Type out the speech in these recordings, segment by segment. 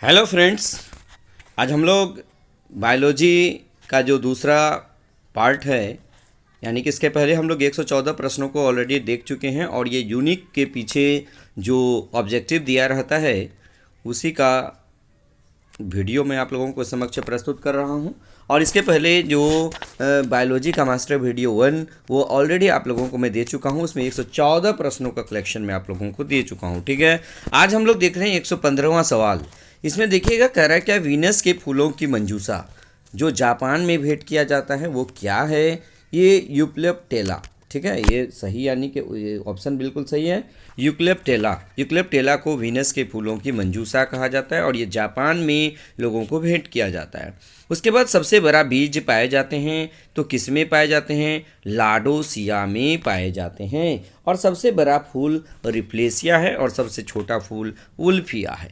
Hello friends. आज हम लोग बायोलॉजी का जो दूसरा पार्ट है, यानी कि इसके पहले हम लोग 114 प्रश्नों को ऑलरेडी देख चुके हैं और ये यूनिक के पीछे जो ऑब्जेक्टिव दिया रहता है उसी का वीडियो मैं आप लोगों को समक्ष प्रस्तुत कर रहा हूं। और इसके पहले जो बायोलॉजी का मास्टर वीडियो 1 वो ऑलरेडी आप लोगों को मैं दे चुका हूं। उसमें 114 प्रश्नों का कलेक्शन मैं आप लोगों को दे चुका हूं। ठीक है, आज हम लोग देख रहे हैं 115वां सवाल। इसमें देखिएगा, कह रहा है क्या वीनस के फूलों की मंजूषा जो जापान में भेंट किया जाता है वो क्या है? ये यूक्लिप्टेला। ठीक है, ये सही यानी कि ऑप्शन बिल्कुल सही है, यूक्लिप्टेला। यूक्लिप्टेला को वीनस के फूलों की मंजूषा कहा जाता है और ये जापान में लोगों को भेंट किया जाता है। उसके बाद सबसे बड़ा बीज पाए जाते हैं तो किस में पाए जाते हैं? लाडोसिया में पाए जाते हैं। और सबसे बड़ा फूल रिप्लेसिया है और सबसे छोटा फूल उल्फिया है।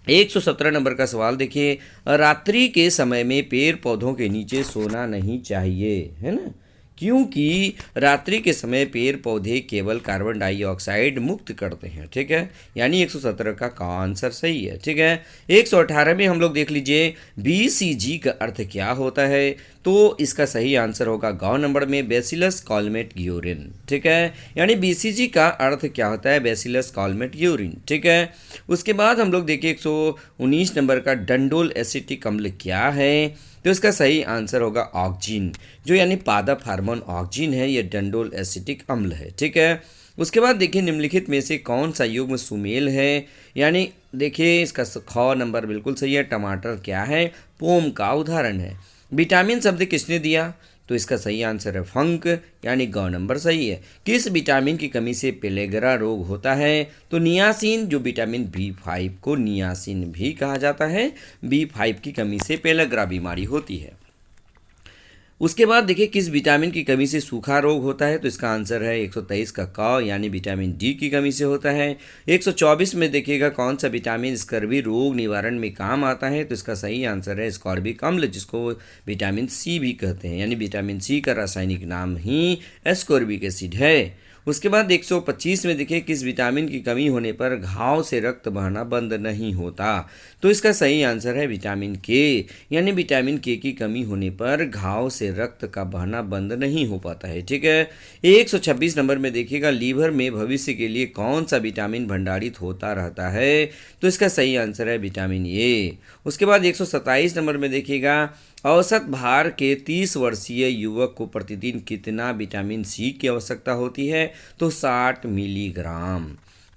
117 नंबर का सवाल देखिए, रात्रि के समय में पेड़ पौधों के नीचे सोना नहीं चाहिए, है ना? क्योंकि रात्रि के समय पेड़ पौधे केवल कार्बन डाइऑक्साइड मुक्त करते हैं। ठीक है, यानी 117 का आंसर सही है। ठीक है, 118 में हम लोग देख लीजिए, BCG का अर्थ क्या होता है? तो इसका सही आंसर होगा गौ नंबर में बेसिलस कॉलमेट ग्यूरिन। ठीक है, यानी BCG का अर्थ क्या होता है? Bacillus Calmette Guerin. ठीक है, उसके बाद हम लोग देखिए 119 नंबर का डंडोल एसिटिक अम्ल क्या है? तो इसका सही आंसर होगा ऑक्जिन, जो यानी पादप हार्मोन ऑक्जिन है, ये डंडोल एसिटिक अम्ल है। ठीक है, उसके बाद देखिए निम्नलिखित में से कौन सा युग्म सुमेल है? यानी देखिए इसका ख नंबर बिल्कुल सही है। टमाटर क्या है? पोम का उदाहरण है। विटामिन शब्द किसने दिया? तो इसका सही आंसर है फंक, यानी ग नंबर सही है। किस विटामिन की कमी से पेलेगरा रोग होता है? तो नियासिन, जो विटामिन B5 को नियासिन भी कहा जाता है, B5 की कमी से पेलेगरा बीमारी होती है। उसके बाद देखिए किस विटामिन की कमी से सूखा रोग होता है? तो इसका आंसर है 123 का क, यानी विटामिन D की कमी से होता है। 124 में देखिएगा कौन सा विटामिन स्कर्वी रोग निवारण में काम आता है? तो इसका सही आंसर है स्कॉर्बिक अम्ल, जिसको विटामिन C भी कहते हैं, यानी विटामिन C का रासायनिक नाम ही एस्कॉर्बिक एसिड है। उसके बाद 125 में देखिए किस विटामिन की कमी होने पर घाव से रक्त बहना बंद नहीं होता? तो इसका सही आंसर है विटामिन के, यानी विटामिन के की कमी होने पर घाव से रक्त का बहना बंद नहीं हो पाता है। ठीक है, 126 नंबर में देखिएगा, लीवर में भविष्य के लिए कौन सा विटामिन भंडारित होता रहता है? तो इसका सही आंसर है विटामिन ए। उसके बाद 127 नंबर में देखिएगा, औसत भार के 30 वर्षीय युवक को प्रतिदिन कितना विटामिन C की आवश्यकता होती है? तो 60 मिलीग्राम।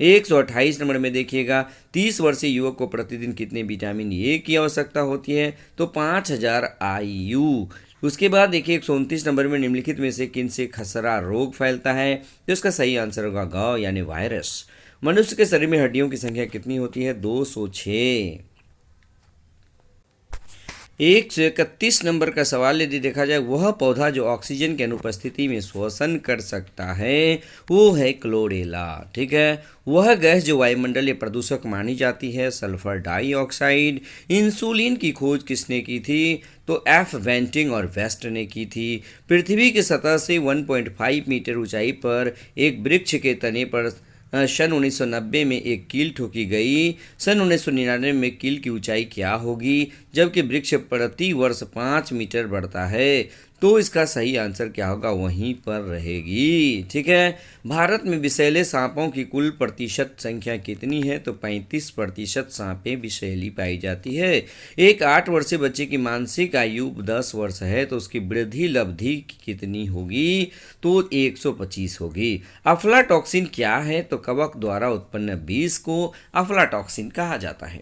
128 नंबर में देखिएगा, 30 वर्षीय युवक को प्रतिदिन कितने विटामिन ए की आवश्यकता होती है? तो 5000 IU। उसके बाद देखिए 129 नंबर में निम्नलिखित में से किन से खसरा रोग फैलता है? तो इसका सही आंसर होगा ग, यानी वायरस। मनुष्य के शरीर में हड्डियों की संख्या कितनी होती है? 206। 131 नंबर का सवाल यदि देखा जाए, वह पौधा जो ऑक्सीजन की अनुपस्थिति में श्वसन कर सकता है वो है क्लोरेला। ठीक है, वह गैस जो वायुमंडलीय प्रदूषक मानी जाती है सल्फर डाइऑक्साइड। इंसुलिन की खोज किसने की थी? तो F वेंटिंग और वेस्ट ने की थी। पृथ्वी की सतह से 1.5 मीटर ऊंचाई पर एक वृक्ष के तने पर सन 1990 में एक कील ठोकी गई। सन 1999 में कील की ऊंचाई क्या होगी? जबकि वृक्ष प्रति वर्ष 5 मीटर बढ़ता है, तो इसका सही आंसर क्या होगा? वहीं पर रहेगी। ठीक है, भारत में विषैले सांपों की कुल प्रतिशत संख्या कितनी है? तो 35% सांपें विषैली पाई जाती है। एक 8 वर्षीय बच्चे की मानसिक आयु 10 वर्ष है, तो उसकी वृद्धि लब्धि कितनी होगी? तो 125 होगी। अफ्लाटॉक्सिन क्या है? तो कवक द्वारा उत्पन्न विष को अफ्लाटॉक्सिन कहा जाता है।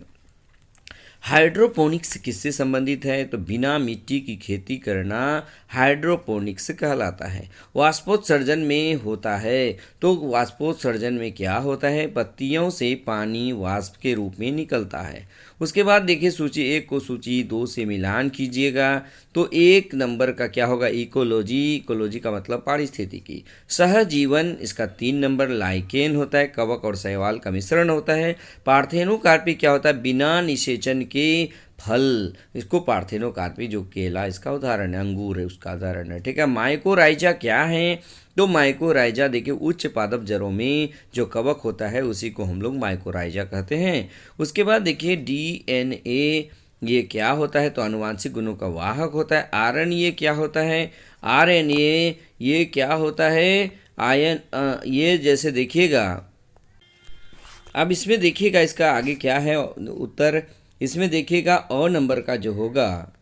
हाइड्रोपोनिक्स किससे संबंधित है? तो बिना मिट्टी की खेती करना हाइड्रोपोनिक्स कहलाता है। वाष्पोत्सर्जन में होता है, तो वाष्पोत्सर्जन में क्या होता है? पत्तियों से पानी वाष्प के रूप में निकलता है। उसके बाद देखिए सूची 1 को सूची 2 से मिलान कीजिएगा, तो 1 नंबर का क्या होगा? इकोलॉजी। इकोलॉजी का मतलब पारिस्थितिकी। सहजीवन, इसका 3 नंबर। लाइकेन होता है, कवक और शैवाल का मिश्रण होता है। पार्थेनोकार्पी क्या होता है? बिना निषेचन के फल, इसको पार्थेनोकार्पी जो केला इसका उदाहरण है, अंगूर है उसका उदाहरण है। ठीक है, माइकोराइजा क्या है? तो माइकोराइजा देखिए उच्च पादप जड़ों में जो कवक होता है उसी को हम लोग माइकोराइजा कहते हैं। उसके बाद देखिए डीएनए ये क्या होता है? तो आनुवांशिक गुणों का वाहक होता है। आरएनए क्या होता है? आरएनए ये क्या होता है? ये जैसे देखिएगा, अब इसमें देखिएगा इसका आगे क्या है उत्तर, इसमें देखिएगा अ नंबर का जो होगा,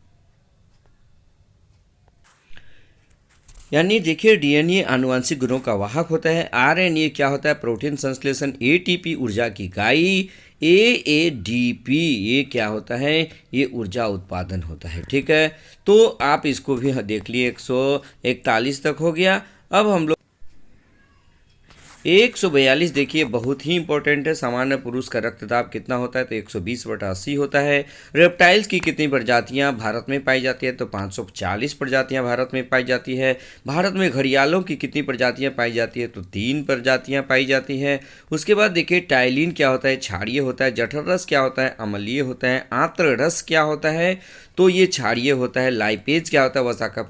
यानी देखिए डीएनए आनुवंशिक गुणों का वाहक होता है। आरएनए क्या होता है? प्रोटीन संश्लेषण, एटीपी ऊर्जा की इकाई, एएडीपी ये क्या होता है? ये ऊर्जा उत्पादन होता है। ठीक है, तो आप इसको भी देख लिए, 141 तक हो गया। अब हम लोग 142 देखिए बहुत ही इंपॉर्टेंट है। सामान्य पुरुष का रक्तदाब कितना होता है? तो 120/80 होता है। रेप्टाइल्स की कितनी प्रजातियां भारत में पाई जाती है? तो 540 प्रजातियां भारत में पाई जाती है। भारत में घड़ियालों की कितनी प्रजातियां पाई जाती है? तो 3 प्रजातियां पाई जाती है। उसके बाद देखिए टाइलिन क्या होता है? क्षारीय होता है। जठर रस क्या होता है? अम्लीय होता है। आंत्र रस क्या होता है? तो ये क्षारीय होता है। लाइपेज क्या होता है? वसा का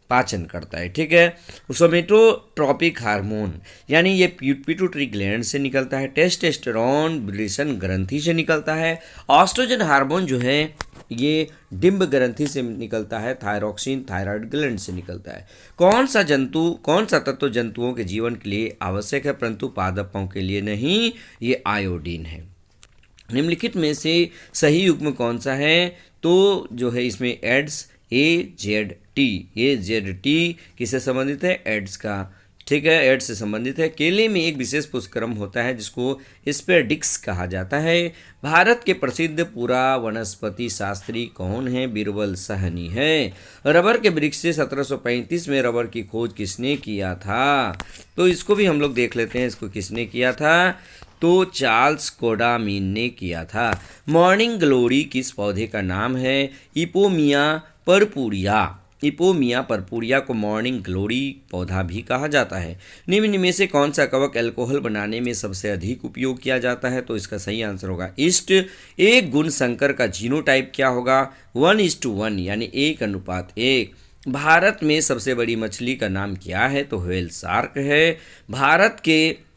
पाचन करता है। ठीक है, सोमेटोट्रॉपिक हार्मोन यानी ये पिट्यूटरी ग्लैंड से निकलता है। टेस्टोस्टेरोन ब्रिसन ग्रंथि से निकलता है। ऑस्ट्रोजन हार्मोन जो है ये डिंब ग्रंथि से निकलता है। थायरॉक्सिन थायराइड ग्लैंड से निकलता है। कौन सा तत्व जंतुओं के जीवन के लिए आवश्यक है परंतु पादपों के लिए नहीं? ये आयोडीन है। निम्नलिखित में से सही युग्म कौन सा है? तो जो है इसमें एड्स AZT किससे संबंधित है? एड्स का। ठीक है, एड्स से संबंधित है। केले में एक विशेष पुष्करम होता है जिसको स्पेडिक्स कहा जाता है। भारत के प्रसिद्ध पुरा वनस्पति शास्त्री कौन है? बीरबल साहनी है। रबर के वृक्ष से 1735 में रबर की खोज किसने किया था? तो इसको भी हम लोग देख लेते हैं, इसको किसने किया था? तो चार्ल्स कोडामिन ने किया था। मॉर्निंग ग्लोरी किस पौधे का नाम है? इपोमिया परपुरिया। इपोमिया परपुरिया को मॉर्निंग ग्लोरी पौधा भी कहा जाता है। निम्न में से कौन सा कवक अल्कोहल बनाने में सबसे अधिक उपयोग किया जाता है? तो इसका सही आंसर होगा ईस्ट। एक गुण संकर का जीनोटाइप क्या होगा? 1:1 यानी 1:1। भारत में सबसे बड़ी मछली का नाम क्या है? तो व्हेल शार्क है। भारत के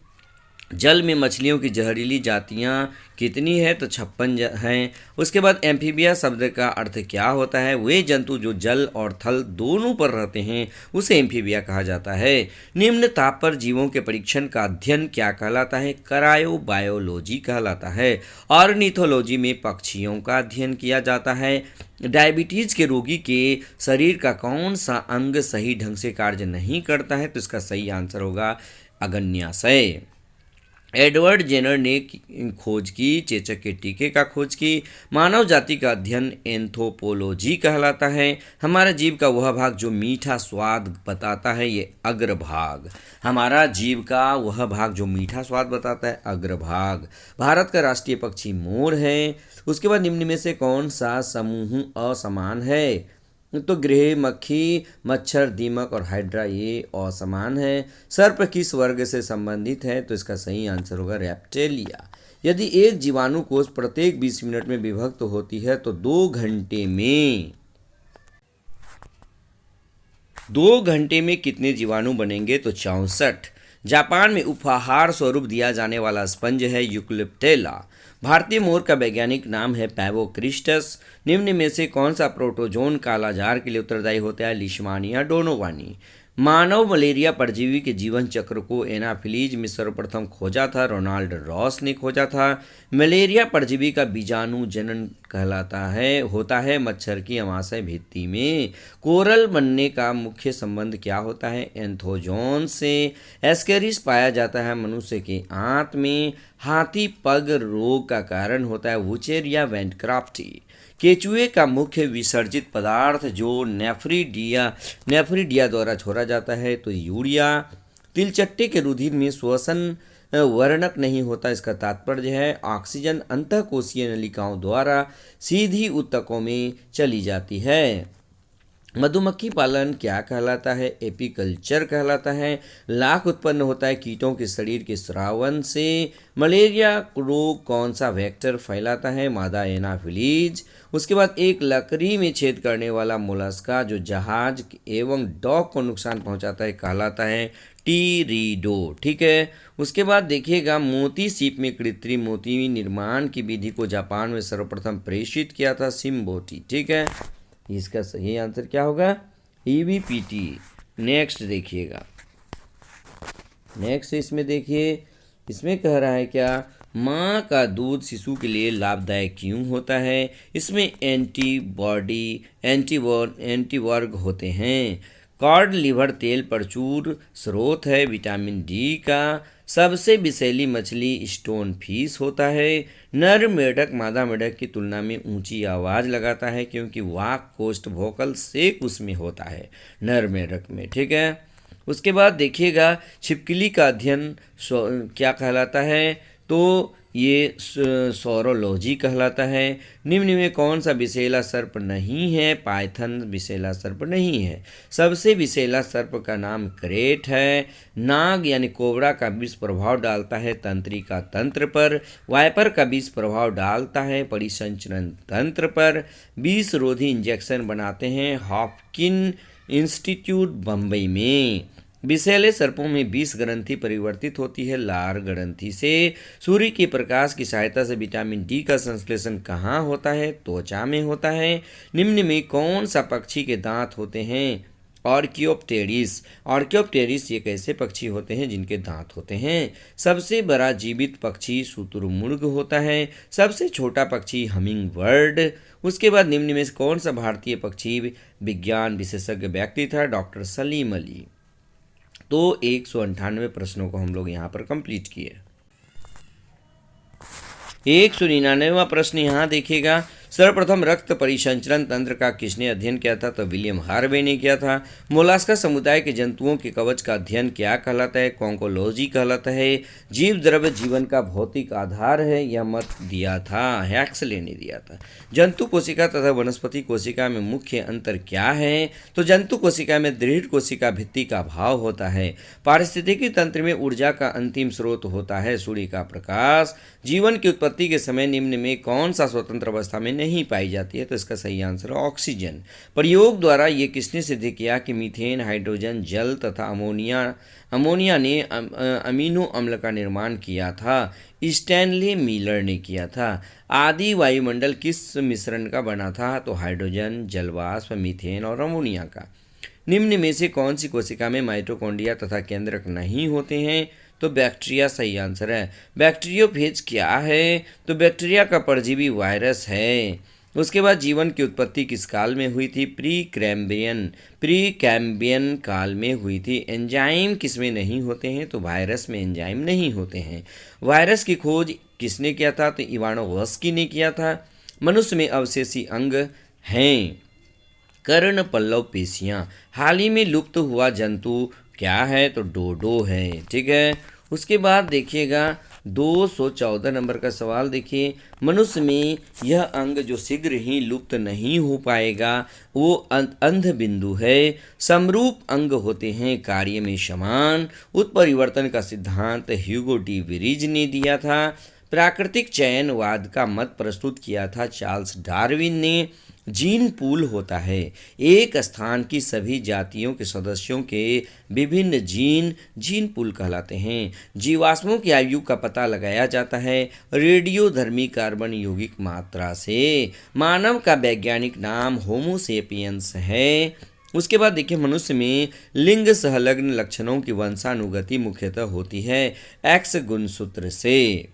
जल में मछलियों की जहरीली जातियाँ कितनी है? तो 56 हैं। उसके बाद एम्फीबिया शब्द का अर्थ क्या होता है? वे जंतु जो जल और थल दोनों पर रहते हैं उसे एम्फीबिया कहा जाता है। निम्न ताप पर जीवों के परीक्षण का अध्ययन क्या कहलाता है? क्रायोबायोलॉजी कहलाता है। ऑर्निथोलॉजी में पक्षियों का अध्ययन किया जाता है। डायबिटीज के रोगी के शरीर का कौन सा अंग सही ढंग से कार्य नहीं करता है? तो इसका सही आंसर होगा अग्न्याशय। एडवर्ड जेनर ने खोज की, चेचक के टीके का खोज की। मानव जाति का अध्ययन एंथ्रोपोलॉजी कहलाता है। हमारा जीव का वह भाग जो मीठा स्वाद बताता है ये अग्रभाग। हमारा जीव का वह भाग जो मीठा स्वाद बताता है अग्रभाग। भारत का राष्ट्रीय पक्षी मोर है। उसके बाद निम्न में से कौन सा समूह असमान है? तो गृह मक्खी, मच्छर, दीमक और हाइड्रा ये असमान है। सर्प किस वर्ग से संबंधित है? तो इसका सही आंसर होगा रेप्टेलिया। यदि एक जीवाणु कोष प्रत्येक 20 मिनट में विभक्त होती है तो 2 घंटे में कितने जीवाणु बनेंगे? तो 64। जापान में उपहार स्वरूप दिया जाने वाला स्पंज है यूकलिप्टेला। भारतीय मोर का वैज्ञानिक नाम है पैवोक्रिस्टस। निम्न में से कौन सा प्रोटोजोन कालाजार के लिए उत्तरदायी होता है? लिशमानिया डोनोवानी। मानव मलेरिया परजीवी के जीवन चक्र को एनाफिलीज में सर्वप्रथम खोजा था रोनाल्ड रॉस ने खोजा था। मलेरिया परजीवी का बीजाणु जनन होता है मच्छर की अमाशय भित्ति में। कोरल बनने का मुख्य संबंध क्या होता है? एंथोजोन से। एस्केरिस पाया जाता है मनुष्य के आंत में। हाथी पग रोग का कारण होता है वुचेरिया वैंडक्राफ्टी। केचुए का मुख्य विसर्जित पदार्थ जो नेफ्रिडिया द्वारा छोड़ा जाता है तो यूरिया। तिलचट्टे के रुधिर में श्वसन वर्णक नहीं होता, इसका तात्पर्य है ऑक्सीजन अंतःकोशीय नलिकाओं द्वारा सीधी ऊतकों में चली जाती है। मधुमक्खी पालन क्या कहलाता है? एपीकल्चर कहलाता है। लाख उत्पन्न होता है कीटों के शरीर के स्रावन से। मलेरिया रोग कौन सा वेक्टर फैलाता है? मादा एनाफिलीज। उसके बाद एक लकड़ी में छेद करने वाला मोलस्का जो जहाज एवं डॉक को नुकसान पहुंचाता है कहलाता है टीरिडो। ठीक है। उसके बाद देखिएगा, मोती सीप में कृत्रिम मोती निर्माण की विधि को जापान में सर्वप्रथम प्रेषित किया था सिम्बोटी। ठीक है। इसका सही आंसर क्या होगा? ईवीपीटी। नेक्स्ट देखिएगा, नेक्स्ट इसमें देखिए, इसमें कह रहा है क्या, माँ का दूध शिशु के लिए लाभदायक क्यों होता है? इसमें एंटीबॉडी एंटीवर्ग होते हैं। कॉड लिवर तेल प्रचुर स्रोत है विटामिन डी का। सबसे विषैली मछली स्टोन फिश होता है। नर मेढक मादा मेढक की तुलना में ऊंची आवाज़ लगाता है क्योंकि वाक कोष्ठ वोकल सेक उसमें होता है नर मेढक में। ठीक है। उसके बाद देखिएगा, छिपकली का अध्ययन क्या कहलाता है? तो ये सौरोलॉजी कहलाता है। निम्न में कौन सा विषैला सर्प नहीं है? पाइथन विषैला सर्प नहीं है। सबसे विषैला सर्प का नाम क्रेट है। नाग यानी कोबरा का विष प्रभाव डालता है तंत्रिका तंत्र पर। वाइपर का विष प्रभाव डालता है परिसंचरण तंत्र पर। विष रोधी इंजेक्शन बनाते हैं हॉपकिन इंस्टीट्यूट बम्बई में। विषैले सर्पों में 20 ग्रंथि परिवर्तित होती है लार ग्रंथि से। सूर्य के प्रकाश की सहायता से विटामिन डी का संश्लेषण कहाँ होता है? त्वचा में होता है। निम्न में कौन सा पक्षी के दांत होते हैं? ऑर्कियोप्टेरिस। ऑर्कियोप्टेरिस ये कैसे पक्षी होते हैं जिनके दांत होते हैं? सबसे बड़ा जीवित पक्षी शुतुरमुर्ग होता है। सबसे छोटा पक्षी हमिंग बर्ड। उसके बाद निम्न में कौन सा भारतीय पक्षी विज्ञान विशेषज्ञ व्यक्ति था? डॉक्टर सलीम अली। तो 198 प्रश्नों को हम लोग यहाँ पर कंप्लीट किए। 199वां प्रश्न यहाँ देखिएगा, सर्वप्रथम रक्त परिसंचरण तंत्र का किसने अध्ययन किया था? तो विलियम हार्वे ने किया था। मोलास्का समुदाय के जंतुओं के कवच का अध्ययन क्या कहलाता है? कॉन्कोलॉजी कहलाता है। जीव द्रव्य जीवन का भौतिक आधार है, यह मत दिया था हैक्सले ने दिया था। जंतु कोशिका तथा वनस्पति कोशिका में मुख्य अंतर क्या है? तो जंतु कोशिका में दृढ़ कोशिका भित्ति का भाव होता है। पारिस्थितिकी तंत्र में ऊर्जा का अंतिम स्रोत होता है सूर्य का प्रकाश। जीवन की उत्पत्ति के समय निम्न में कौन सा स्वतंत्र अवस्था में नहीं पाई जाती है? तो इसका सही आंसर है ऑक्सीजन। प्रयोग द्वारा ये किसने सिद्ध किया कि मीथेन, हाइड्रोजन, जल तथा अमोनिया ने अमीनो अम्ल का निर्माण किया था? स्टैनली मिलर ने किया था। आदि वायुमंडल किस मिश्रण का बना था? तो हाइड्रोजन, जलवाष्प, मीथेन और अमोनिया का। निम्न में से कौन सी कोशिका में माइटोकॉन्ड्रिया तथा केंद्रक नहीं होते हैं? तो बैक्टीरिया सही आंसर है। बैक्टीरियोफेज क्या है? तो बैक्टीरिया का परजीवी वायरस है। उसके बाद जीवन की उत्पत्ति किस काल में हुई थी? प्री कैम्बियन काल में हुई थी। एंजाइम किसमें नहीं होते हैं? तो वायरस में एंजाइम नहीं होते हैं। वायरस की खोज किसने किया था? तो इवानोवस्की ने किया था। मनुष्य में अवशेषी अंग हैं कर्ण पल्लव पेशियाँ। हाल ही में लुप्त हुआ जंतु क्या है? तो डोडो है। ठीक है। उसके बाद देखिएगा 214 नंबर का सवाल देखिए, मनुष्य में यह अंग जो शीघ्र ही लुप्त नहीं हो पाएगा वो अंध बिंदु है। समरूप अंग होते हैं कार्य में समान। उत्परिवर्तन का सिद्धांत ह्यूगो डी विरीज ने दिया था। प्राकृतिक चयनवाद का मत प्रस्तुत किया था चार्ल्स डार्विन ने। जीन पूल होता है एक स्थान की सभी जातियों के सदस्यों के विभिन्न जीन पूल कहलाते हैं। जीवाश्मों की आयु का पता लगाया जाता है रेडियोधर्मी कार्बन यौगिक मात्रा से। मानव का वैज्ञानिक नाम होमो सेपियंस है। उसके बाद देखिए, मनुष्य में लिंग संलग्न लक्षणों की वंशानुगति मुख्यतः होती है एक्स गुणसूत्र से।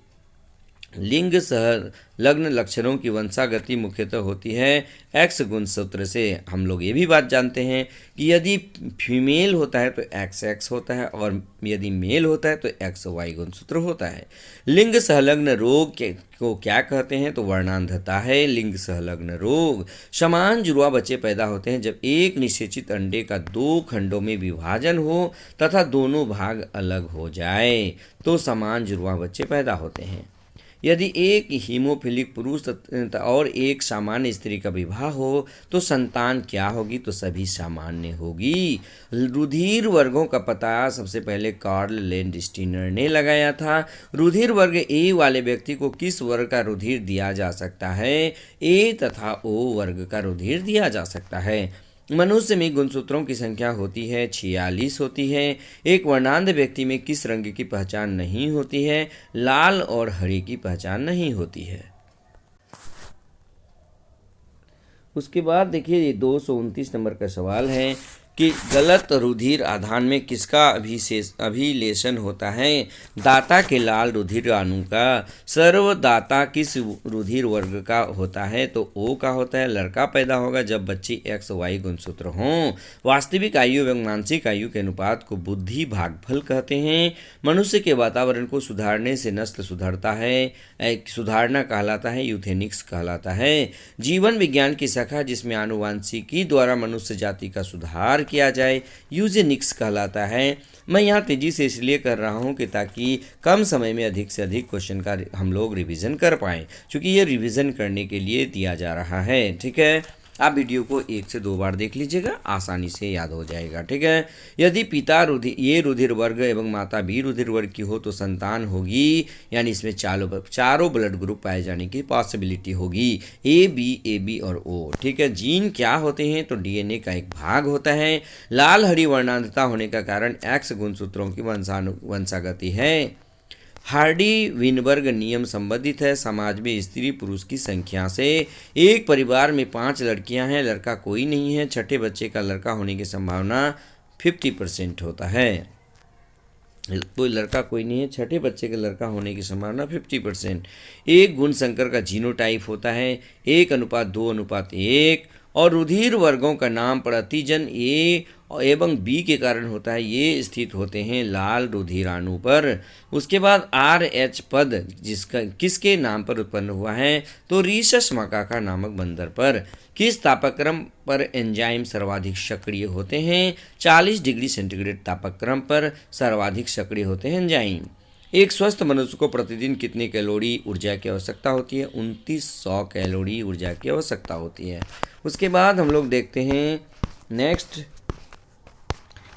लिंग संलग्न लक्षणों की वंशागति मुख्यतः होती है एक्स गुणसूत्र से। हम लोग ये भी बात जानते हैं कि यदि फीमेल होता है तो एक्स एक्स होता है और यदि मेल होता है तो एक्स वाई गुणसूत्र होता है। लिंग संलग्न रोग को क्या कहते हैं? तो वर्णांधता है लिंग संलग्न रोग। समान जुड़वा बच्चे पैदा होते हैं जब एक निषेचित अंडे का 2 खंडों में विभाजन हो तथा दोनों भाग अलग हो जाए तो समान जुड़वा बच्चे पैदा होते हैं। यदि एक हीमोफिलिक पुरुष और एक सामान्य स्त्री का विवाह हो तो संतान क्या होगी? तो सभी सामान्य होगी। रुधिर वर्गों का पता सबसे पहले कार्ल लैंडस्टीनर ने लगाया था। रुधिर वर्ग ए वाले व्यक्ति को किस वर्ग का रुधिर दिया जा सकता है? ए तथा ओ वर्ग का रुधिर दिया जा सकता है। मनुष्य में गुणसूत्रों की संख्या होती है 46 होती है। एक वर्णांध व्यक्ति में किस रंग की पहचान नहीं होती है? लाल और हरे की पहचान नहीं होती है। उसके बाद देखिए ये 229 नंबर का सवाल है कि गलत रुधिर आधान में किसका अभिलेशन होता है? दाता के लाल रुधिर अणु का। सर्वदाता किस रुधिर वर्ग का होता है? तो ओ का होता है। लड़का पैदा होगा जब बच्चे XY गुणसूत्र हों। वास्तविक आयु एवं मानसिक आयु के अनुपात को बुद्धि भागफल कहते हैं। मनुष्य के वातावरण को सुधारने से नस्ल सुधरता है, सुधारना कहलाता है, यूथेनिक्स कहलाता है। जीवन विज्ञान की शाखा जिसमें आनुवांशिकी द्वारा मनुष्य जाति का सुधार किया जाए, यूजेनिक्स कहलाता है। मैं यहाँ तेजी से इसलिए कर रहा हूँ कि ताकि कम समय में अधिक से अधिक क्वेश्चन का हम लोग रिवीजन कर पाएँ, क्योंकि ये रिवीजन करने के लिए दिया जा रहा है। ठीक है, आप वीडियो को 1 से 2 बार देख लीजिएगा, आसानी से याद हो जाएगा। ठीक है, यदि पिता ए रुधिर वर्ग एवं माता बी रुधिर वर्ग की हो तो संतान होगी, यानी इसमें चारों ब्लड ग्रुप पाए जाने की पॉसिबिलिटी होगी, ए बी और ओ। ठीक है, जीन क्या होते हैं? तो डीएनए का एक भाग होता है। लाल हरी वर्णांधता होने का कारण एक्स गुणसूत्रों की वंशागति है। हार्डी विनबर्ग नियम संबंधित है समाज में स्त्री पुरुष की संख्या से। एक परिवार में 5 लड़कियां हैं, लड़का कोई नहीं है। छठे बच्चे का लड़का होने की संभावना 50% होता है। कोई लड़का कोई नहीं है, छठे बच्चे के लड़का होने की संभावना 50%। एक गुण संकर का जीनोटाइप होता है 1:2:1 और रुधिर वर्गों का नाम प्रतिजन ए एवं बी के कारण होता है। ये स्थित होते हैं लाल रुधिराणु पर। उसके बाद RH पद किसके नाम पर उत्पन्न हुआ है? तो रीसस मकाका नामक बंदर पर। किस तापक्रम पर एंजाइम सर्वाधिक सक्रिय होते हैं? 40 डिग्री सेंटीग्रेड तापक्रम पर सर्वाधिक सक्रिय होते हैं एंजाइम। एक स्वस्थ मनुष्य को प्रतिदिन कितनी कैलोरी ऊर्जा की आवश्यकता होती है? 2900 कैलोरी ऊर्जा की आवश्यकता होती है। उसके बाद हम लोग देखते हैं नेक्स्ट,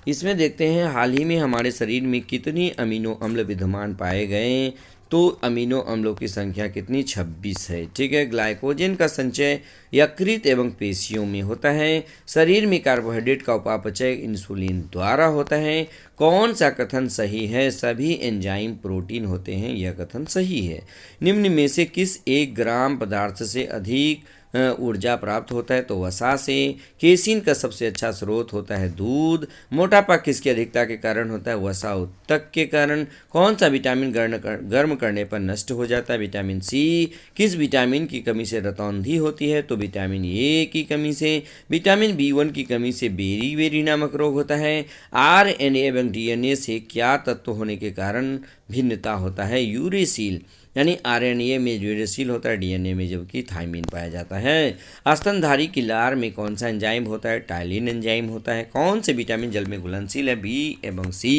इसमें देखते हैं हाल ही में हमारे शरीर में कितनी अमीनो अम्ल विद्यमान पाए गए? तो अमीनो अम्लों की संख्या कितनी? 26 है। ठीक है, ग्लाइकोजन का संचय यकृत एवं पेशियों में होता है। शरीर में कार्बोहाइड्रेट का उपापचय इंसुलिन द्वारा होता है। कौन सा कथन सही है? सभी एंजाइम प्रोटीन होते हैं, यह कथन सही है। निम्न में से किस 1 ग्राम पदार्थ से अधिक ऊर्जा प्राप्त होता है? तो वसा से। केसिन का सबसे अच्छा स्रोत होता है दूध। मोटापा किसकी अधिकता के कारण होता है? वसा उत्तक के कारण। कौन सा विटामिन गर्म करने पर नष्ट हो जाता है? Vitamin C. किस विटामिन की कमी से रतौंधी होती है? तो विटामिन ए की कमी से। विटामिन B1 की कमी से बेरी नामक रोग होता है। RNA एवं DNA से क्या तत्व होने के कारण भिन्नता होता है? यूरेसिल, यानी RNA में यूरेसिल होता है, DNA में जबकि थाइमिन पाया जाता है। स्तनधारी की लार में कौन सा एंजाइम होता है? टाइलिन एंजाइम होता है। कौन से विटामिन जल में घुलनशील है? B एवं C।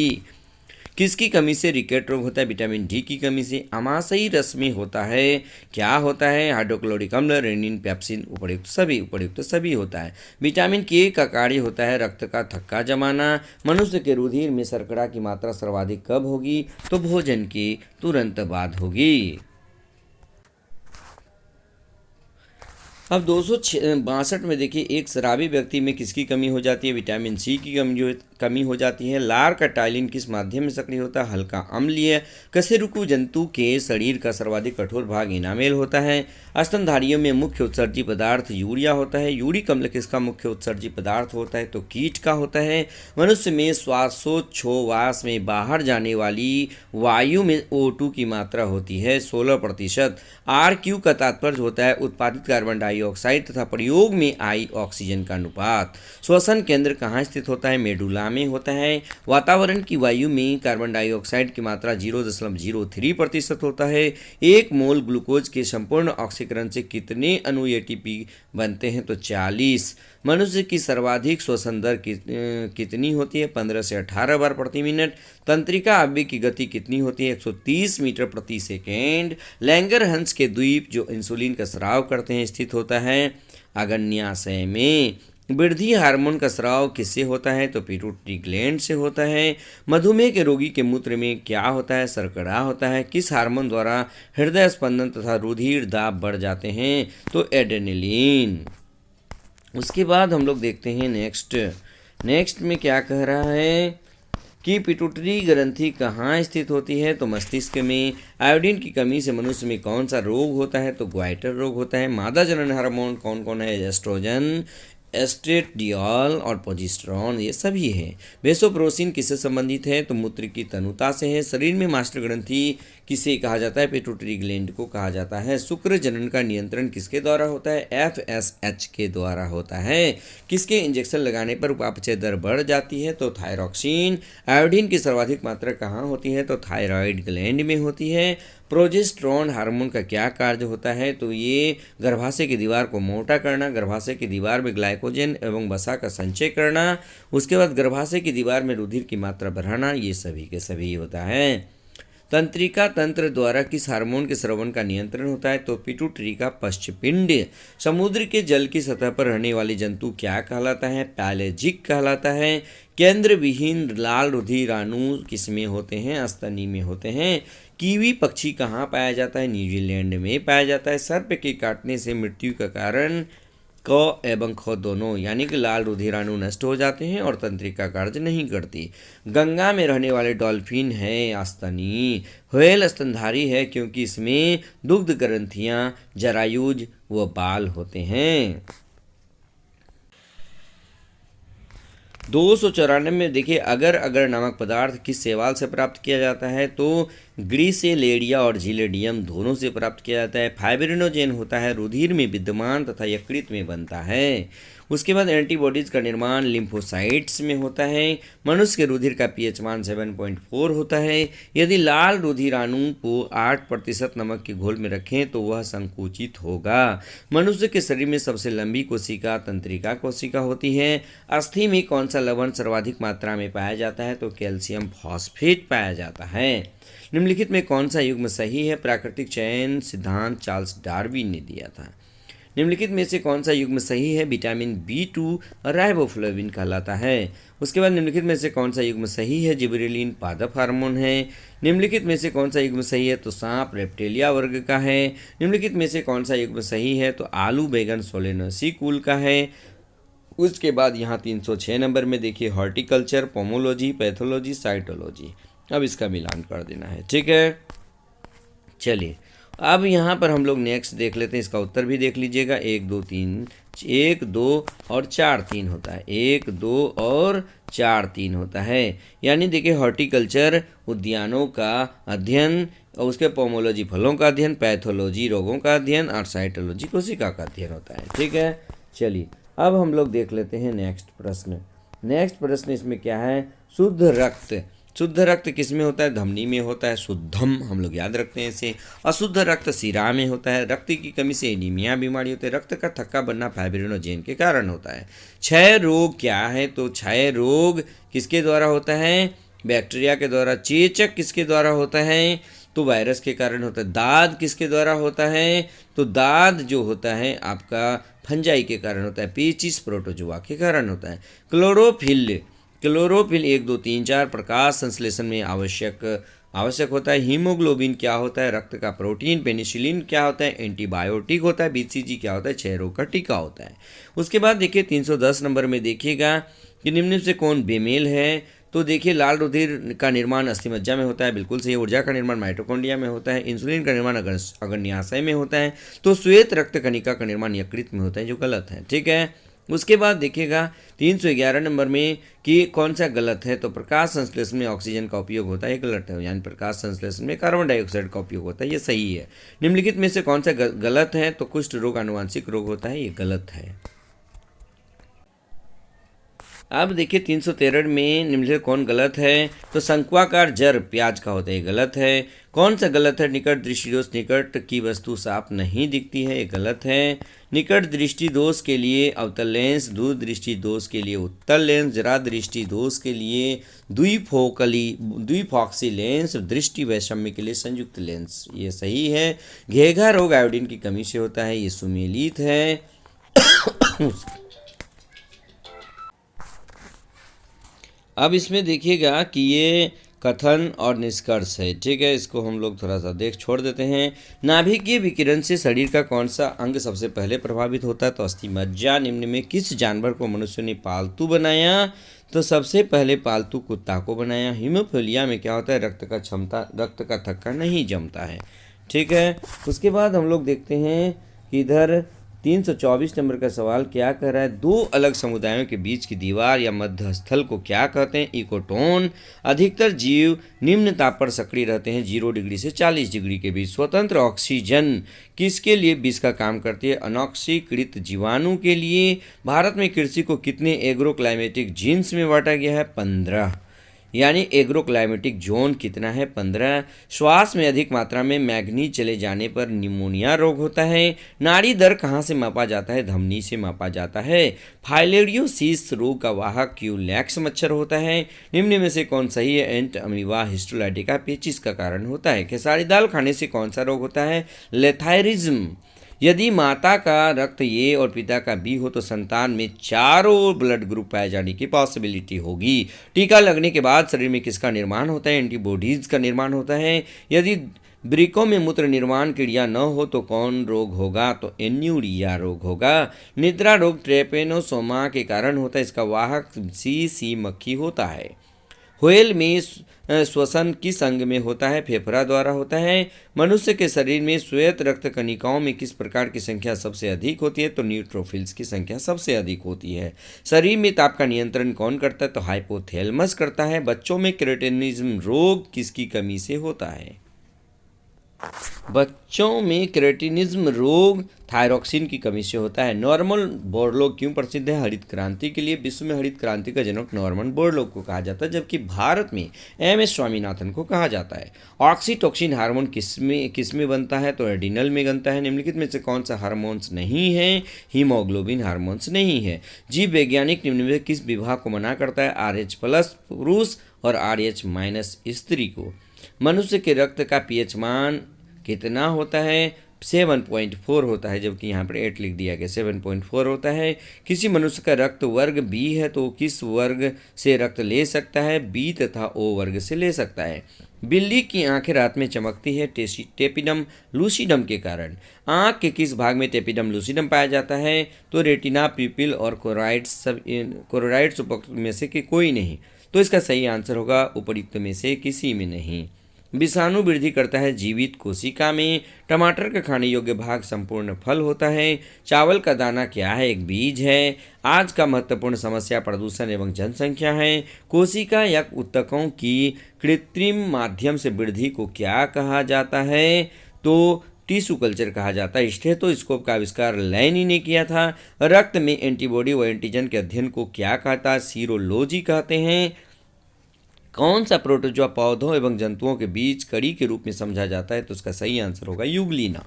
किसकी कमी से रिकेट रोग होता है? विटामिन D की कमी से। अमाशयी रस में होता है, क्या होता है? हाइड्रोक्लोरिक अम्ल, रेनिन, पेप्सिन, उपयुक्त सभी होता है। विटामिन K का कार्य होता है रक्त का थक्का जमाना। मनुष्य के रुधिर में शर्करा की मात्रा सर्वाधिक कब होगी? तो भोजन के तुरंत बाद होगी। अब 262 में देखिए, एक शराबी व्यक्ति में किसकी कमी हो जाती है? विटामिन C की कमी हो जाती है। लार का टाइलिन किस माध्यम में सक्रिय होता है? हल्का अम्लीय। कशेरुकी जंतु के शरीर का सर्वाधिक कठोर भाग इनामेल होता है। स्तनधारियों में मुख्य उत्सर्जी पदार्थ यूरिया होता है। यूरिक अम्ल किसका मुख्य उत्सर्जी पदार्थ होता है? तो कीट का होता है। मनुष्य में श्वासोच्छ्वास में बाहर जाने वाली वायु में O2 की मात्रा होती है 16%। RQ का तात्पर्य होता है उत्पादित कार्बन डाइऑक्साइड डाइऑक्साइड तथा प्रयोग में आई ऑक्सीजन का अनुपात। श्वसन केंद्र कहाँ स्थित होता है? मेडुला में होता है। वातावरण की वायु में कार्बन डाइऑक्साइड की मात्रा 0.03% होता है। 1 मोल ग्लूकोज के संपूर्ण ऑक्सीकरण से कितने अणु एटीपी बनते हैं? तो 40। मनुष्य की सर्वाधिक श्वसन दर कितनी होती है? 15 से 18 बार प्रति मिनट। तंत्रिका आवेग की गति कितनी होती है? 130 मीटर प्रति सेकेंड। लैंगरहंस के द्वीप जो इंसुलिन का स्राव करते हैं स्थित होता है अग्न्याशय में। वृद्धि हार्मोन का स्राव किससे होता है? तो पिट्यूटरी ग्लैंड से होता है। मधुमेह के रोगी के मूत्र में क्या होता है? शर्करा होता है। किस हार्मोन द्वारा हृदय स्पंदन तथा रुधिर दाब बढ़ जाते हैं? तो एड्रेनलिन। उसके बाद हम लोग देखते हैं नेक्स्ट में क्या कह रहा है कि पिट्यूटरी ग्रंथि कहाँ स्थित होती है? तो मस्तिष्क में। आयोडीन की कमी से मनुष्य में कौन सा रोग होता है? तो ग्वाइटर रोग होता है। मादा जनन हार्मोन कौन कौन है? एस्ट्रोजन, एस्ट्रेडियोल और प्रोजेस्टेरोन, ये सभी है। वेसोप्रोसिन किससे संबंधित है? तो मूत्र की तनुता से है। शरीर में मास्टर ग्रंथि किसे कहा जाता है? पिट्यूटरी ग्लैंड को कहा जाता है। शुक्र जनन का नियंत्रण किसके द्वारा होता है? FSH के द्वारा होता है। किसके इंजेक्शन लगाने पर उपापचय दर बढ़ जाती है? तो थायरॉक्सिन। आयोडीन की सर्वाधिक मात्रा कहाँ होती है? तो थायराइड ग्लैंड में होती है। प्रोजेस्टेरोन हार्मोन का क्या कार्य होता है? तो ये गर्भाशय की दीवार को मोटा करना, गर्भाशय की दीवार में ग्लाइकोजन एवं वसा का संचय करना, उसके बाद गर्भाशय की दीवार में रुधिर की मात्रा बढ़ाना, ये सभी के सभी होता है। तंत्रिका तंत्र द्वारा किस हार्मोन के स्रवण का नियंत्रण होता है? तो पिट्यूटरी का पश्चपिंड। समुद्र के जल की सतह पर रहने वाले जंतु क्या कहलाता है? पैलेजिक कहलाता है। केंद्र विहीन लाल रुधिराणु किसमें होते हैं? स्तनी में होते हैं। कीवी पक्षी कहाँ पाया जाता है? न्यूजीलैंड में पाया जाता है। सर्प के काटने से मृत्यु का कारण क एवं ख दोनों, यानी कि लाल रुधिराणु नष्ट हो जाते हैं और तंत्रिका कार्य नहीं करती। गंगा में रहने वाले डॉल्फिन है स्तनी। व्हेल स्तनधारी है क्योंकि इसमें दुग्ध ग्रंथियां, जरायुज व बाल होते हैं। 294 में देखिए, अगर नामक पदार्थ किस शैवाल से प्राप्त किया जाता है? तो ग्रीसेलेरिया और झिलेडियम दोनों से प्राप्त किया जाता है। फाइब्रिनोजेन होता है रुधिर में विद्यमान तथा यकृत में बनता है। उसके बाद एंटीबॉडीज का निर्माण लिम्फोसाइट्स में होता है। मनुष्य के रुधिर का पीएच मान 7.4 होता है। यदि लाल रुधिराणु को 8% नमक के घोल में रखें तो वह संकुचित होगा। मनुष्य के शरीर में सबसे लंबी कोशिका तंत्रिका कोशिका होती है। अस्थि में कौन सा लवण सर्वाधिक मात्रा में पाया जाता है? तो कैल्शियम फॉस्फेट पाया जाता है। निम्नलिखित में कौन सा युग्म सही है? प्राकृतिक चयन सिद्धांत चार्ल्स डार्विन ने दिया था। निम्नलिखित में से कौन सा युग्म सही है? विटामिन B2 राइबोफ्लेविन कहलाता है। उसके बाद निम्नलिखित में से कौन सा युग्म सही है? जिबरेलिन पादप हार्मोन है। निम्नलिखित में से कौन सा युग्म सही है? तो सांप रेप्टेलिया वर्ग का है। निम्नलिखित में से कौन सा युग्म सही है? तो आलू बैगन सोलेनोसी कुल का है। उसके बाद यहाँ 306 नंबर में देखिए, हॉर्टिकल्चर, पोमोलॉजी, पैथोलॉजी, साइटोलॉजी। अब इसका मिलान कर देना है, ठीक है। चलिए अब यहाँ पर हम लोग नेक्स्ट देख लेते हैं, इसका उत्तर भी देख लीजिएगा। 1 2 3 1 2 और 4 3 होता है। 1 2 और 4 3 होता है। यानी देखिए, हॉर्टिकल्चर उद्यानों का अध्ययन, और उसके पोमोलॉजी फलों का अध्ययन, पैथोलॉजी रोगों का अध्ययन और साइटोलॉजी कोशिका का अध्ययन होता है, ठीक है। चलिए अब हम लोग देख लेते हैं नेक्स्ट प्रश्न इसमें क्या है? शुद्ध रक्त। शुद्ध रक्त किस में होता है? धमनी में होता है, शुद्धम हम लोग याद रखते हैं इसे। अशुद्ध रक्त शिरा में होता है। रक्त की कमी से एनीमिया बीमारी होती है। रक्त का थक्का बनना फाइब्रिनोजेन के कारण होता है। क्षय रोग क्या है? तो क्षय रोग किसके द्वारा होता है? बैक्टीरिया के द्वारा। चेचक किसके द्वारा होता है? तो वायरस के कारण होता है। दाद किसके द्वारा होता है? तो दाद जो होता है आपका फंजाई के कारण होता है। पेचिस प्रोटोजोआ के कारण होता है। क्लोरोफिल 1 2 3 4 प्रकाश संश्लेषण में आवश्यक होता है। हीमोग्लोबिन क्या होता है? रक्त का प्रोटीन। पेनिसिलिन क्या होता है? एंटीबायोटिक होता है। BCG क्या होता है? क्षय रोग का टीका होता है। उसके बाद देखिए 310 नंबर में देखिएगा कि निम्न से कौन बेमेल है? तो देखिए, लाल रुधिर का निर्माण अस्थिमज्जा में होता है, बिल्कुल सही। ऊर्जा का निर्माण माइटोकॉन्ड्रिया में होता है। इंसुलिन का निर्माण अग्न्याशय में होता है। तो श्वेत रक्त कणिका का निर्माण यकृत में होता है, जो गलत है, ठीक है। उसके बाद देखिएगा 311 नंबर में कि कौन सा गलत है, तो प्रकाश संश्लेषण में ऑक्सीजन का उपयोग होता है, ये गलत है, यानी प्रकाश संश्लेषण में कार्बन डाइऑक्साइड का उपयोग होता है, ये सही है। निम्नलिखित में से कौन सा गलत है, तो कुष्ठ रोग आनुवांशिक रोग होता है, ये गलत है। अब देखिए 313 में निम्नलिखित कौन गलत है, तो शंक्वाकार जर प्याज का होता है, ये गलत है। कौन सा गलत है, निकट दृष्टि दोष निकट की वस्तु साफ नहीं दिखती है, ये गलत है। निकट दृष्टि दोष के लिए अवतल लेंस, दूर दृष्टि दोष के लिए उत्तल लेंस, जरा दृष्टि दोष के लिए द्विफॉक्सी लेंस, दृष्टि वैषम्य के लिए संयुक्त लेंस, ये सही है। घेघा रोग आयोडीन की कमी से होता है, ये सुमेलित है। अब इसमें देखिएगा कि ये कथन और निष्कर्ष है, ठीक है, इसको हम लोग थोड़ा सा छोड़ देते हैं। नाभिकीय विकिरण से शरीर का कौन सा अंग सबसे पहले प्रभावित होता है, तो अस्थि मज्जा। निम्न में किस जानवर को मनुष्य ने पालतू बनाया, तो सबसे पहले पालतू कुत्ता को बनाया। हीमोफीलिया में क्या होता है, रक्त का थक्का नहीं जमता है, ठीक है। उसके बाद हम लोग देखते हैं कि इधर 324 नंबर का सवाल क्या कह रहा है, दो अलग समुदायों के बीच की दीवार या मध्यस्थल को क्या कहते हैं, इकोटोन। अधिकतर जीव निम्न ताप पर सक्रिय रहते हैं, 0 डिग्री से 40 डिग्री के बीच। स्वतंत्र ऑक्सीजन किसके लिए विष का काम करती है, अनॉक्सीकृत जीवाणु के लिए। भारत में कृषि को कितने एग्रो क्लाइमेटिक जीन्स में बांटा गया है, 15, यानी एग्रो क्लाइमेटिक जोन कितना है, 15। श्वास में अधिक मात्रा में मैग्नीज चले जाने पर निमोनिया रोग होता है। नाड़ी दर कहाँ से मापा जाता है, धमनी से मापा जाता है। फाइलेरियोसिस रोग का वाहक क्यूलैक्स मच्छर होता है। निम्न में से कौन सही है, एंट अमीबा हिस्टोलाइटिका पेचिस का कारण होता है। खेसारी दाल खाने से कौन सा रोग होता है, लेथायरिज्म। यदि माता का रक्त ए और पिता का बी हो तो संतान में चारों ब्लड ग्रुप पाए जाने की पॉसिबिलिटी होगी। टीका लगने के बाद शरीर में किसका निर्माण होता है, एंटीबॉडीज का निर्माण होता है। यदि वृक्कों में मूत्र निर्माण क्रिया न हो तो कौन रोग होगा, तो एन्यूरिया रोग होगा। निद्रा रोग ट्रेपेनोसोमा के कारण होता है, इसका वाहक सी मक्खी होता है। व्हेल में श्वसन किस अंग में होता है, फेफड़ा द्वारा होता है। मनुष्य के शरीर में श्वेत रक्त कणिकाओं में किस प्रकार की संख्या सबसे अधिक होती है, तो न्यूट्रोफिल्स की संख्या सबसे अधिक होती है। शरीर में ताप का नियंत्रण कौन करता है, तो हाइपोथैलेमस करता है। बच्चों में क्रेटिनिज्म रोग किसकी कमी से होता है, बच्चों में क्रेटिनिज्म रोग थायरॉक्सिन की कमी से होता है। नॉर्मन बोरलॉग क्यों प्रसिद्ध है, हरित क्रांति के लिए। विश्व में हरित क्रांति का जनक नॉर्मन बोरलॉग को कहा जाता है, जबकि भारत में एम.एस. स्वामीनाथन को कहा जाता है। ऑक्सीटोसिन हार्मोन किसमें बनता है, तो एडिनल में बनता है। निम्नलिखित में से कौन सा हार्मोन्स नहीं है, हीमोग्लोबिन हार्मोन्स नहीं है। जीव वैज्ञानिक निम्न में किस विभाग को मना करता है, RH+ पुरुष और RH- स्त्री को। मनुष्य के रक्त का पीएच मान कितना होता है, 7.4 होता है, जबकि यहाँ पर 8 लिख दिया गया, 7.4 होता है। किसी मनुष्य का रक्त वर्ग बी है तो किस वर्ग से रक्त ले सकता है, बी तथा ओ वर्ग से ले सकता है। बिल्ली की आंखें रात में चमकती है टेपिडम लूसिडम के कारण। आंख के किस भाग में टेपिडम लूसिडम पाया जाता है, तो रेटिना, पिपिल और कोरोइड्स उपरोक्त में से कोई नहीं, तो इसका सही आंसर होगा उपयुक्त में से किसी में नहीं। विषाणु वृद्धि करता है जीवित कोशिका में। टमाटर का खाने योग्य भाग संपूर्ण फल होता है। चावल का दाना क्या है, एक बीज है। आज का महत्वपूर्ण समस्या प्रदूषण एवं जनसंख्या है। कोशिका या ऊतकों की कृत्रिम माध्यम से वृद्धि को क्या कहा जाता है, तो टिश्यू कल्चर कहा जाता है। स्टेथोस्कोप का आविष्कार लैनी ने किया था। रक्त में एंटीबॉडी व एंटीजन के अध्ययन को क्या कहता है, सीरोलॉजी कहते हैं। कौन सा प्रोटोजोआ पौधों एवं जंतुओं के बीच कड़ी के रूप में समझा जाता है, तो उसका सही आंसर होगा यूग्लिना।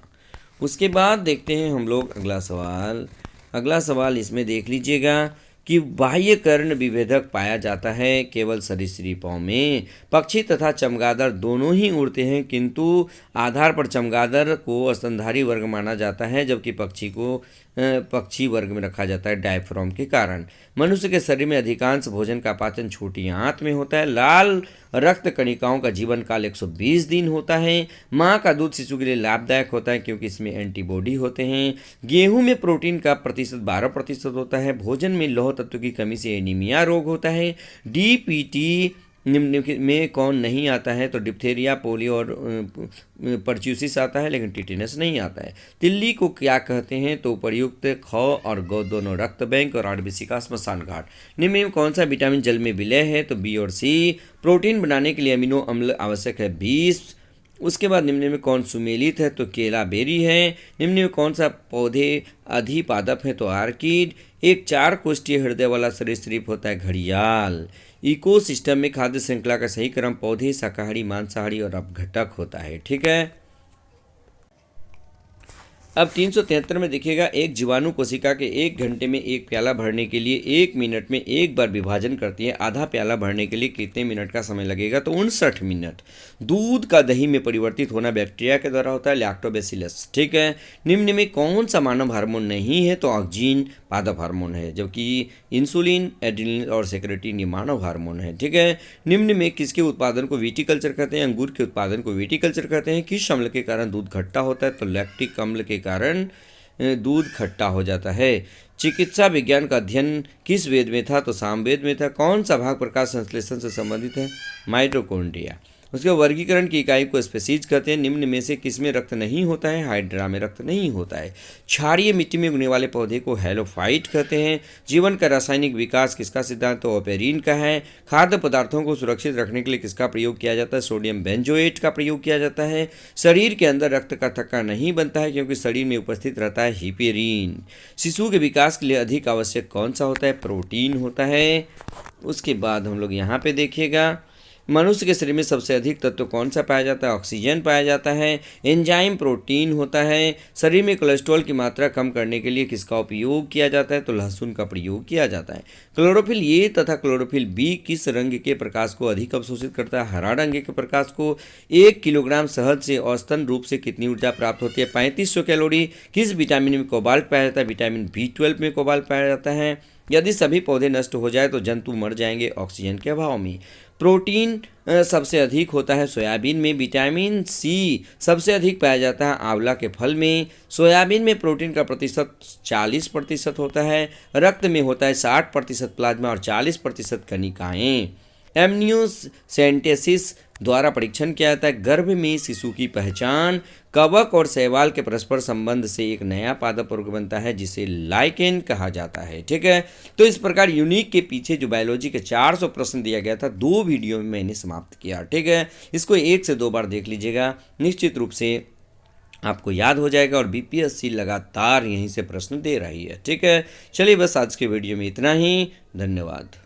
उसके बाद देखते हैं हम लोग अगला सवाल इसमें देख लीजिएगा कि बाह्य कर्ण विभेदक पाया जाता है केवल सरीसृपों में। पक्षी तथा चमगादड़ दोनों ही उड़ते हैं, किंतु आधार पर चमगादड़ को स्तनधारी वर्ग माना जाता है, जबकि पक्षी को पक्षी वर्ग में रखा जाता है डायफ्राम के कारण। मनुष्य के शरीर में अधिकांश भोजन का पाचन छोटी आंत में होता है। लाल रक्त कणिकाओं का जीवन काल 120 दिन होता है। माँ का दूध शिशु के लिए लाभदायक होता है क्योंकि इसमें एंटीबॉडी होते हैं। गेहूं में प्रोटीन का प्रतिशत 12% होता है। भोजन में लौह तत्व की कमी से एनीमिया रोग होता है। DPT निम्न में कौन नहीं आता है? तो डिप्थेरिया, पोलियो और परच्यूसिस आता है, लेकिन टिटेनस नहीं आता है। तिल्ली को क्या कहते हैं? तो उपर्युक्त ख और ग दोनों रक्त बैंक और आरबीसी का श्मशान घाट। निम्न में कौन सा विटामिन जल में विलय है? तो बी और सी। प्रोटीन बनाने के लिए अमीनो अम्ल आवश्यक है 20। उसके बाद निम्न में कौन सुमेलित है? तो केला बेरी है। निम्न में कौन सा पौधे अधिपादप है? तो आर्किड। एक 4 कोष्ठीय हृदय वाला सरीसृप होता है घड़ियाल। इकोसिस्टम में खाद्य श्रृंखला का सही क्रम पौधे, शाकाहारी, मांसाहारी और अपघटक होता है। ठीक है। अब 373 में देखिएगा, एक जीवाणु कोशिका के 1 घंटे में 1 प्याला भरने के लिए 1 मिनट में एक बार विभाजन करती है। आधा प्याला भरने के लिए कितने मिनट का समय लगेगा? तो 59 मिनट। दूध का दही में परिवर्तित होना बैक्टीरिया के द्वारा होता है, लैक्टोबैसिलस। ठीक है। निम्न में कौन सा मानव हार्मोन नहीं है? तो ऑक्सीन पादप हार्मोन है, जबकि इंसुलिन, एड्रेनलिन और सेक्रेटिन ये मानव हार्मोन है। ठीक है। निम्न में किसके उत्पादन को विटिकल्चर कहते हैं? अंगूर के उत्पादन को विटिकल्चर कहते हैं। किस अम्ल के कारण दूध खट्टा होता है? तो लैक्टिक अम्ल के कारण दूध खट्टा हो जाता है। चिकित्सा विज्ञान का अध्ययन किस वेद में था? तो सामवेद में था। कौन सा भाग प्रकाश संश्लेषण से संबंधित है? माइटोकॉन्ड्रिया। उसके वर्गीकरण की इकाई को स्पेसीज कहते हैं। निम्न में से किसमें रक्त नहीं होता है? हाइड्रा में रक्त नहीं होता है। क्षारीय मिट्टी में उगने वाले पौधे को हेलोफाइट कहते हैं। जीवन का रासायनिक विकास किसका सिद्धांत? तो ओपेरिन का है। खाद्य पदार्थों को सुरक्षित रखने के लिए किसका प्रयोग किया जाता है? सोडियम बेंजोएट का प्रयोग किया जाता है। शरीर के अंदर रक्त का थक्का नहीं बनता है, क्योंकि शरीर में उपस्थित रहता है हिपेरिन। शिशु के विकास के लिए अधिक आवश्यक कौन सा होता है? प्रोटीन होता है। उसके बाद हम लोग यहाँ पे देखिएगा, मनुष्य के शरीर में सबसे अधिक तत्व कौन सा पाया जाता है? ऑक्सीजन पाया जाता है। एंजाइम प्रोटीन होता है। शरीर में कोलेस्ट्रॉल की मात्रा कम करने के लिए किसका उपयोग किया जाता है? तो लहसुन का प्रयोग किया जाता है। क्लोरोफिल ए तथा क्लोरोफिल बी किस रंग के प्रकाश को अधिक अवशोषित करता है? हरा रंग के प्रकाश को। 1 किलोग्राम शहद से औसतन रूप से कितनी ऊर्जा प्राप्त होती है? 3500 कैलोरी। किस विटामिन में कोबाल्ट पाया जाता है? विटामिन B12 में कोबाल्ट पाया जाता है। यदि सभी पौधे नष्ट हो जाए तो जंतु मर जाएंगे ऑक्सीजन के अभाव में। प्रोटीन सबसे अधिक होता है सोयाबीन में। विटामिन सी सबसे अधिक पाया जाता है आंवला के फल में। सोयाबीन में प्रोटीन का प्रतिशत 40% होता है। रक्त में होता है 60% प्लाज्मा और 40% कणिकाएं। एमनियोसेंटेसिस द्वारा परीक्षण किया जाता है। गर्भ में शिशु की पहचान। कवक और शैवाल के परस्पर संबंध से एक नया पादप वर्ग बनता है, जिसे लाइकेन कहा जाता है। ठीक है। तो इस प्रकार यूनिक के पीछे जो बायोलॉजी के 400 प्रश्न दिया गया था, 2 वीडियो में मैंने समाप्त किया। ठीक है। इसको 1 से 2 बार देख लीजिएगा, निश्चित रूप से आपको याद हो जाएगा। और बीपीएससी लगातार यहीं से प्रश्न दे रही है। ठीक है। चलिए, बस आज के वीडियो में इतना ही। धन्यवाद।